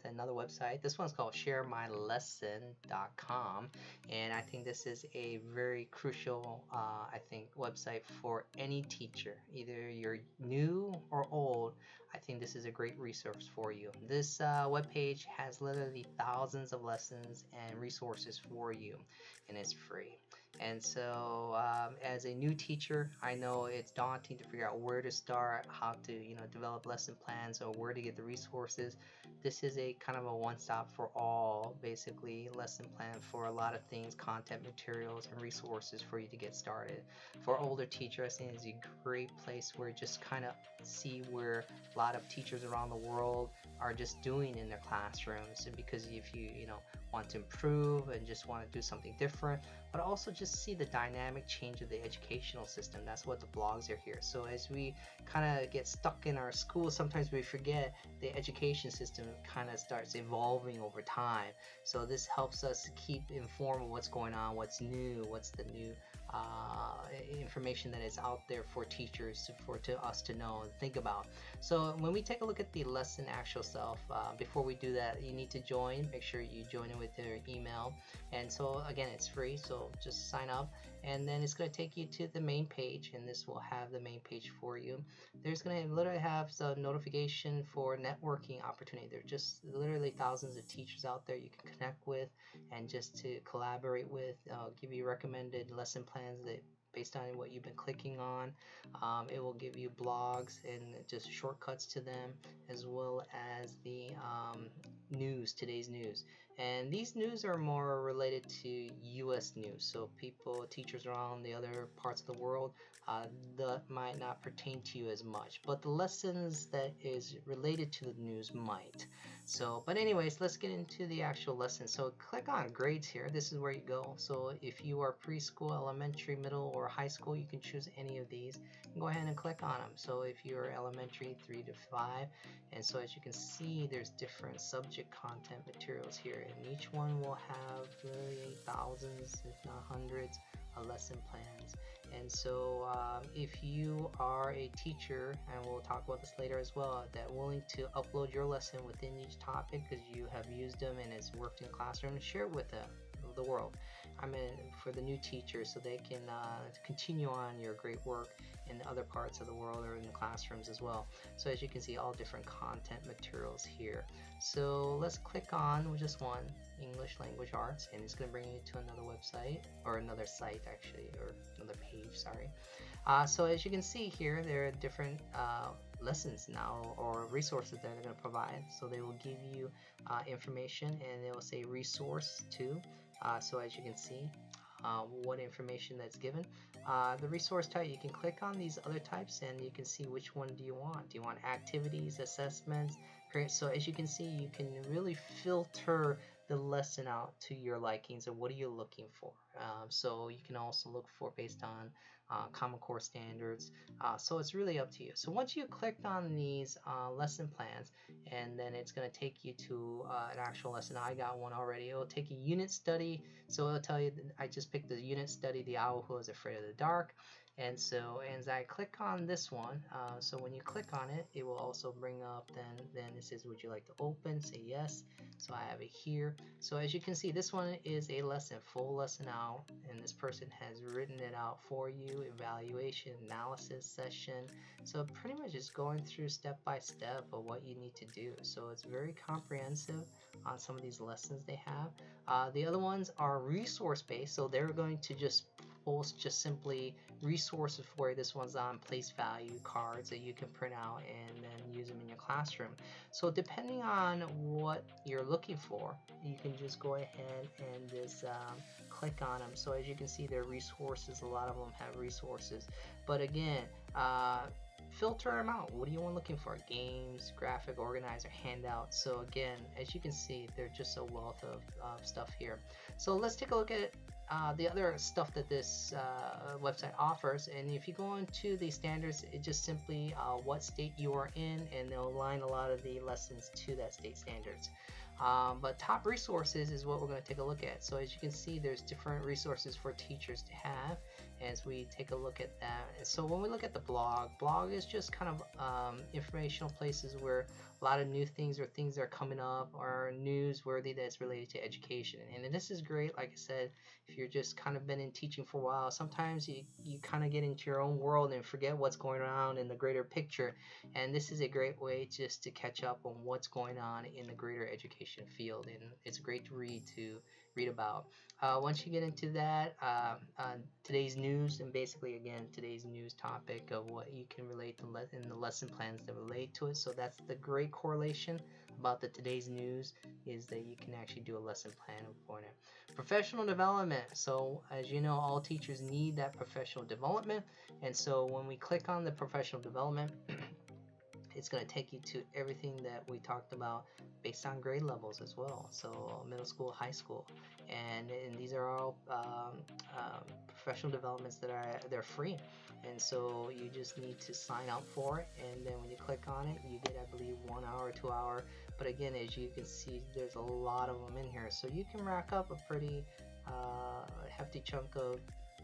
with another website. This one's called sharemylesson.com, and I think this is a very crucial I think website for any teacher, either you're new or old. I think this is a great resource for you. This webpage has literally thousands of lessons and resources for you, and it's free. And so as a new teacher, I know it's daunting to figure out where to start, how to develop lesson plans, or where to get the resources. This is a kind of a one-stop for all, basically, lesson plan for a lot of things, content materials and resources for you to get started. For older teachers, I think it's a great place where just kind of see where a lot of teachers around the world are just doing in their classrooms. And because if you want to improve and just want to do something different, but also just see the dynamic change of the educational system. That's what the blogs are here. So as we kind of get stuck in our school, sometimes we forget the education system kind of starts evolving over time. So this helps us keep informed of what's going on, what's new, what's the new information that is out there for teachers to us to know and think about. So when we take a look at the lesson actual self, before we do that, you need to join. Make sure you join in with your email. And so again, it's free, so just sign up, and then it's going to take you to the main page, and this will have the main page for you. There's going to literally have some notification for networking opportunity. There are just literally thousands of teachers out there you can connect with and just to collaborate with, give you recommended lesson plans that based on what you've been clicking on. It will give you blogs and just shortcuts to them, as well as the news, today's news. And these news are more related to US news, so teachers around the other parts of the world, that might not pertain to you as much, but the lessons that is related to the news might. So but anyways, let's get into the actual lesson. So click on grades here. This is where you go. So if you are preschool, elementary, middle, or high school, you can choose any of these and go ahead and click on them. So if you're elementary, 3 to 5, and so as you can see, there's different subject content materials here, and each one will have literally thousands, if not hundreds, of lesson plans. And so if you are a teacher, and we'll talk about this later as well, that willing to upload your lesson within each topic because you have used them and it's worked in the classroom, and share it with them, the world. I mean, for the new teachers, so they can continue on your great work in other parts of the world or in the classrooms as well. So as you can see, all different content materials here. So let's click on just one, English Language Arts, and it's going to bring you to another website, or another site actually, or another page, sorry. So as you can see here, there are different lessons now, or resources that they're going to provide. So they will give you information, and they will say resource 2. So as you can see, what information that's given. The resource type, you can click on these other types and you can see which one do you want. Do you want activities, assessments? So as you can see, you can really filter the lesson out to your likings and what are you looking for. So you can also look for based on Common Core standards. So it's really up to you. So once you clicked on these lesson plans, and then it's going to take you to an actual lesson. I got one already. It will take you unit study. So it'll tell you, I just picked the unit study, The Owl Who Was Afraid of the Dark. And so as I click on this one, so when you click on it, it will also bring up, then it says, would you like to open? Say yes. So I have it here. So as you can see, this one is a lesson, full lesson out, and this person has written it out for you, evaluation, analysis session. So pretty much just going through step by step of what you need to do. So it's very comprehensive on some of these lessons they have. The other ones are resource based, so they're going to just post just simply resources for you. This one's on place value cards that you can print out and then use them in your classroom. So depending on what you're looking for, you can just go ahead and just click on them. So as you can see, there are resources. A lot of them have resources, but again, filter them out. What do you want looking for? Games, graphic, organizer, handout. So again, as you can see, there's just a wealth of stuff here. So let's take a look at the other stuff that this website offers. And if you go into the standards, it just simply what state you are in, and they'll align a lot of the lessons to that state standards. But top resources is what we're going to take a look at. So as you can see, there's different resources for teachers to have as we take a look at that. And so when we look at the blog is just kind of informational places where a lot of new things or things that are coming up or newsworthy that's related to education. And this is great. Like I said, if you're just kind of been in teaching for a while, sometimes you kind of get into your own world and forget what's going on in the greater picture. And this is a great way just to catch up on what's going on in the greater education field. And it's a great read to read about. Once you get into that, today's news, and basically again today's news topic of what you can relate to in the lesson plans that relate to it. So that's the great correlation about the today's news, is that you can actually do a lesson plan for it. Professional development. So as you know, all teachers need that professional development, and so when we click on the professional development, it's going to take you to everything that we talked about based on grade levels as well. So middle school, high school, and these are all professional developments that they're free. And so you just need to sign up for it, and then when you click on it, you get, I believe, 1 hour, 2 hour. But again, as you can see, there's a lot of them in here, so you can rack up a pretty hefty chunk of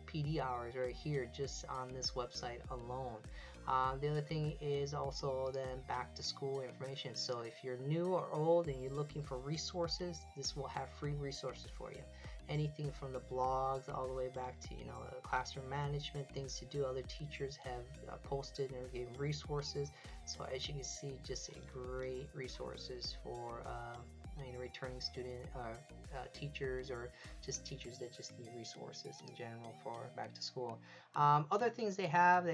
PD hours right here just on this website alone. The other thing is also then back to school information. So if you're new or old and you're looking for resources, this will have free resources for you. Anything from the blogs all the way back to classroom management, things to do. Other teachers have posted and gave resources. So as you can see, just a great resources for returning student teachers, or just teachers that just need resources in general for back to school. Other things they have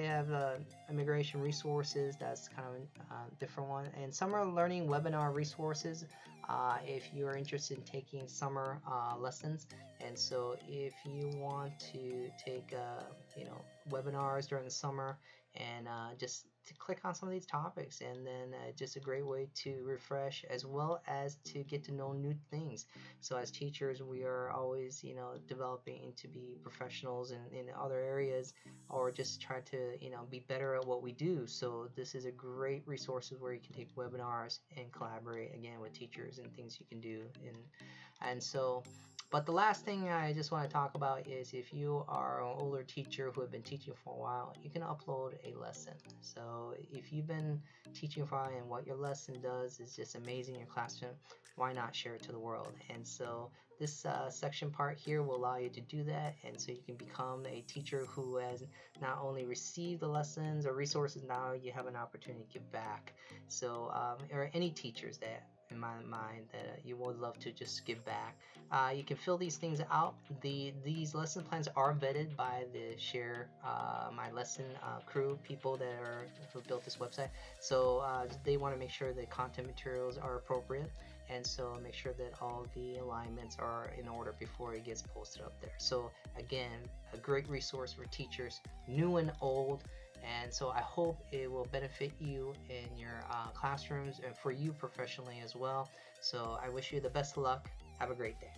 immigration resources. That's kind of a different one. And summer learning webinar resources, if you're interested in taking summer lessons. And so if you want to take webinars during the summer, and just to click on some of these topics, and then just a great way to refresh as well as to get to know new things. So as teachers, we are always developing to be professionals in other areas, or just try to be better at what we do. So this is a great resources where you can take webinars and collaborate again with teachers and things you can do. And so, but the last thing I just want to talk about is, if you are an older teacher who have been teaching for a while, you can upload a lesson. So if you've been teaching for a while and what your lesson does is just amazing in your classroom, why not share it to the world? And so this section part here will allow you to do that, and so you can become a teacher who has not only received the lessons or resources, now you have an opportunity to give back. So or any teachers that in my mind that you would love to just give back. You can fill these things out. These lesson plans are vetted by the my lesson crew, people who built this website. So they want to make sure the content materials are appropriate, and so make sure that all the alignments are in order before it gets posted up there. So again, a great resource for teachers, new and old. And so I hope it will benefit you in your classrooms and for you professionally as well. So I wish you the best of luck. Have a great day.